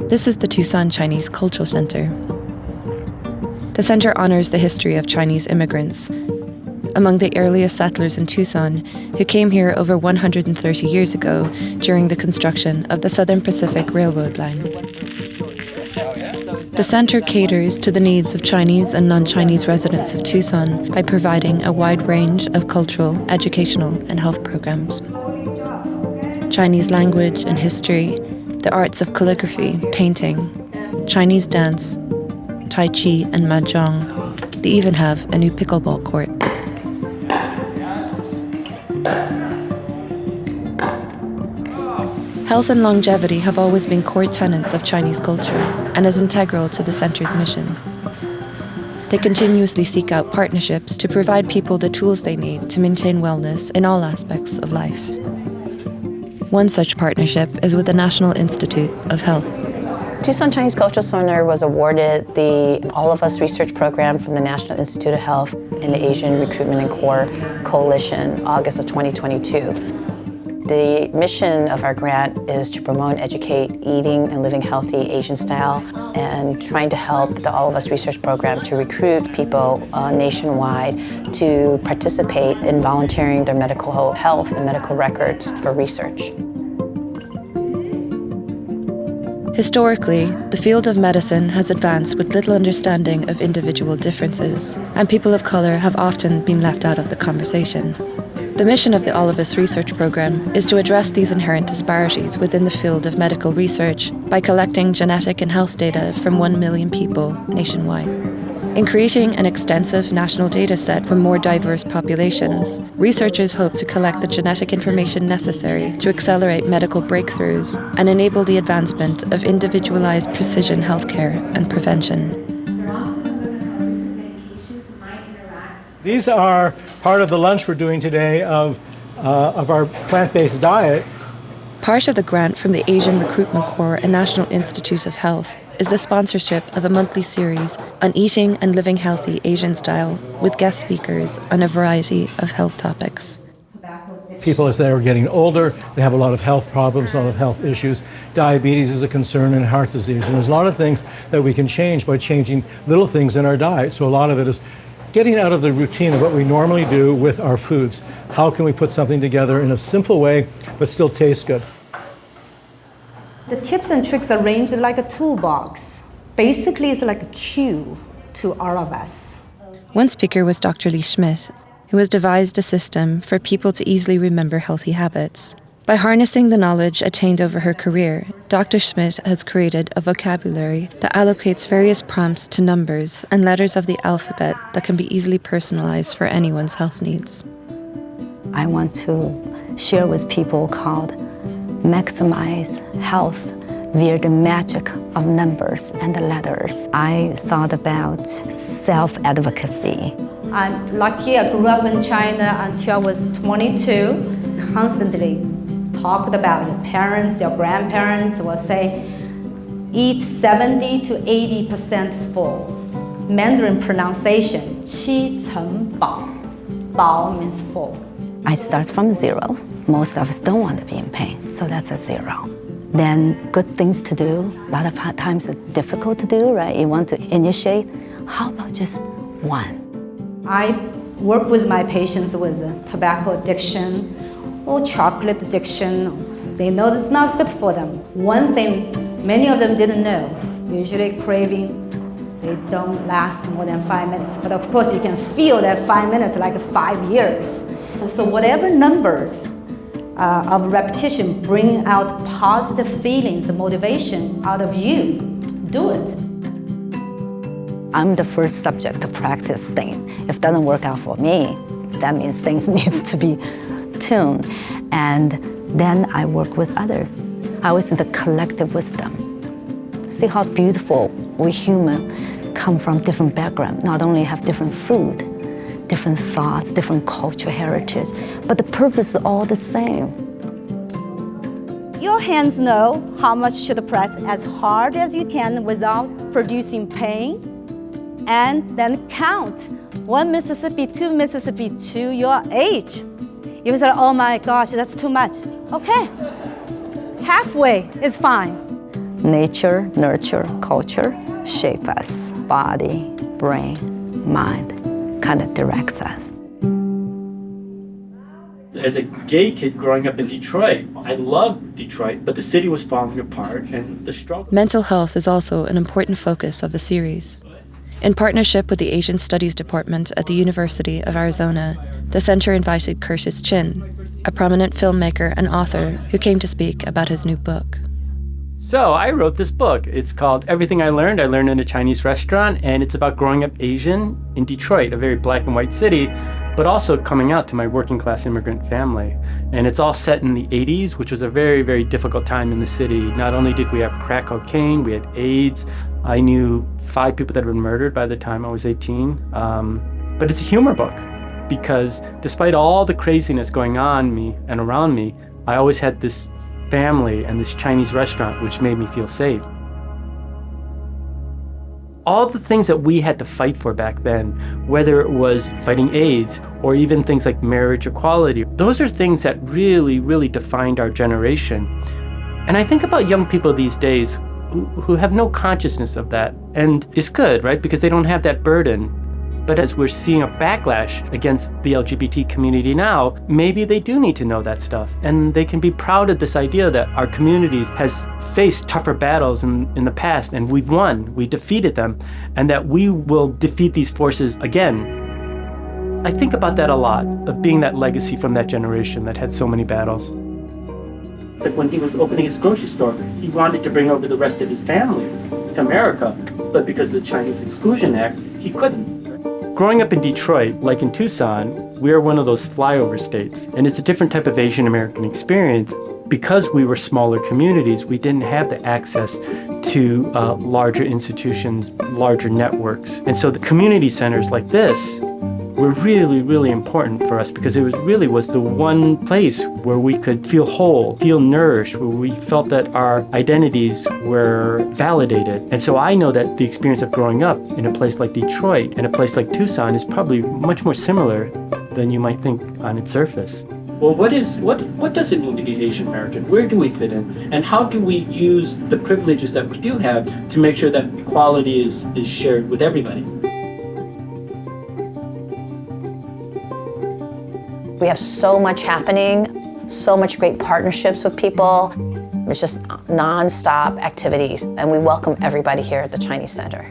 This is the Tucson Chinese Cultural Center. The center honors the history of Chinese immigrants, among the earliest settlers in Tucson who came here over 130 years ago during the construction of the Southern Pacific Railroad line. The center caters to the needs of Chinese and non-Chinese residents of Tucson by providing a wide range of cultural, educational, and health programs. Chinese language and history, the arts of calligraphy, painting, Chinese dance, Tai Chi, and Mahjong. They even have a new pickleball court. Health and longevity have always been core tenets of Chinese culture and is integral to the center's mission. They continuously seek out partnerships to provide people the tools they need to maintain wellness in all aspects of life. One such partnership is with the National Institute of Health. Tucson Chinese Cultural Center was awarded the All of Us research program from the National Institute of Health and the Asian Recruitment and Core Coalition, August of 2022. The mission of our grant is to promote and educate eating and living healthy Asian style and trying to help the All of Us research program to recruit people nationwide to participate in volunteering their medical health and medical records for research. Historically, the field of medicine has advanced with little understanding of individual differences, and people of color have often been left out of the conversation. The mission of the All of Us research program is to address these inherent disparities within the field of medical research by collecting genetic and health data from 1 million people nationwide. In creating an extensive national data set from more diverse populations, researchers hope to collect the genetic information necessary to accelerate medical breakthroughs and enable the advancement of individualized precision healthcare and prevention. These are part of the lunch we're doing today of our plant-based diet. Part of the grant from the Asian Recruitment Corps and National Institute of Health is the sponsorship of a monthly series on eating and living healthy Asian style with guest speakers on a variety of health topics. People, as they are getting older, they have a lot of health problems, a lot of health issues. Diabetes is a concern and heart disease. And there's a lot of things that we can change by changing little things in our diet. So a lot of it is getting out of the routine of what we normally do with our foods. How can we put something together in a simple way but still taste good? The tips and tricks are arranged like a toolbox. Basically, it's like a cue to all of us. One speaker was Dr. Lee Schmidt, who has devised a system for people to easily remember healthy habits. By harnessing the knowledge attained over her career, Dr. Schmidt has created a vocabulary that allocates various prompts to numbers and letters of the alphabet that can be easily personalized for anyone's health needs. I want to share with people called Maximize Health via the magic of numbers and the letters. I thought about self-advocacy. I'm lucky I grew up in China until I was 22, constantly talked about your parents, your grandparents will say, eat 70 to 80% full. Mandarin pronunciation, 七成饱. Bao means full. I start from zero. Most of us don't want to be in pain, so that's a zero. Then good things to do. A lot of times it's difficult to do, right? You want to initiate. How about just one? I work with my patients with tobacco addiction or chocolate addiction. They know it's not good for them. One thing many of them didn't know, usually craving, they don't last more than 5 minutes. But of course you can feel that 5 minutes like 5 years. So whatever numbers of repetition bring out positive feelings and motivation out of you, do it. I'm the first subject to practice things. If it doesn't work out for me, that means things needs to be tuned. And then I work with others. I always think the collective wisdom. See how beautiful we human come from different backgrounds, not only have different food, different thoughts, different cultural heritage, but the purpose is all the same. Your hands know how much should press as hard as you can without producing pain, and then count 1 Mississippi, 2 Mississippi to your age. You say, oh my gosh, that's too much. Okay, halfway is fine. Nature, nurture, culture shape us. Body, brain, mind kind of directs us. As a gay kid growing up in Detroit, I loved Detroit, but the city was falling apart and the struggle. Mental health is also an important focus of the series. In partnership with the Asian Studies Department at the University of Arizona, the center invited Curtis Chin, a prominent filmmaker and author who came to speak about his new book. So I wrote this book. It's called Everything I Learned in a Chinese Restaurant, and it's about growing up Asian in Detroit, a very black and white city, but also coming out to my working class immigrant family. And it's all set in the 80s, which was a very, very difficult time in the city. Not only did we have crack cocaine, we had AIDS. I knew 5 people that had been murdered by the time I was 18. But it's a humor book because despite all the craziness going on me and around me, I always had this family and this Chinese restaurant which made me feel safe. All the things that we had to fight for back then, whether it was fighting AIDS or even things like marriage equality, those are things that really, really defined our generation. And I think about young people these days who have no consciousness of that, and it's good, right? Because they don't have that burden. But as we're seeing a backlash against the LGBT community now, maybe they do need to know that stuff. And they can be proud of this idea that our communities has faced tougher battles in the past, and we've won, we defeated them, and that we will defeat these forces again. I think about that a lot, of being that legacy from that generation that had so many battles. Like when he was opening his grocery store, he wanted to bring over the rest of his family to America, but because of the Chinese Exclusion Act, he couldn't. Growing up in Detroit, like in Tucson, we are one of those flyover states, and it's a different type of Asian American experience. Because we were smaller communities, we didn't have the access to larger institutions, larger networks. And so the community centers like this were really, really important for us because it really was the one place where we could feel whole, feel nourished, where we felt that our identities were validated. And so I know that the experience of growing up in a place like Detroit and a place like Tucson is probably much more similar than you might think on its surface. Well, what does it mean to be Asian American? Where do we fit in? And how do we use the privileges that we do have to make sure that equality is shared with everybody? We have so much happening, so much great partnerships with people. It's just non-stop activities, and we welcome everybody here at the Chinese Center.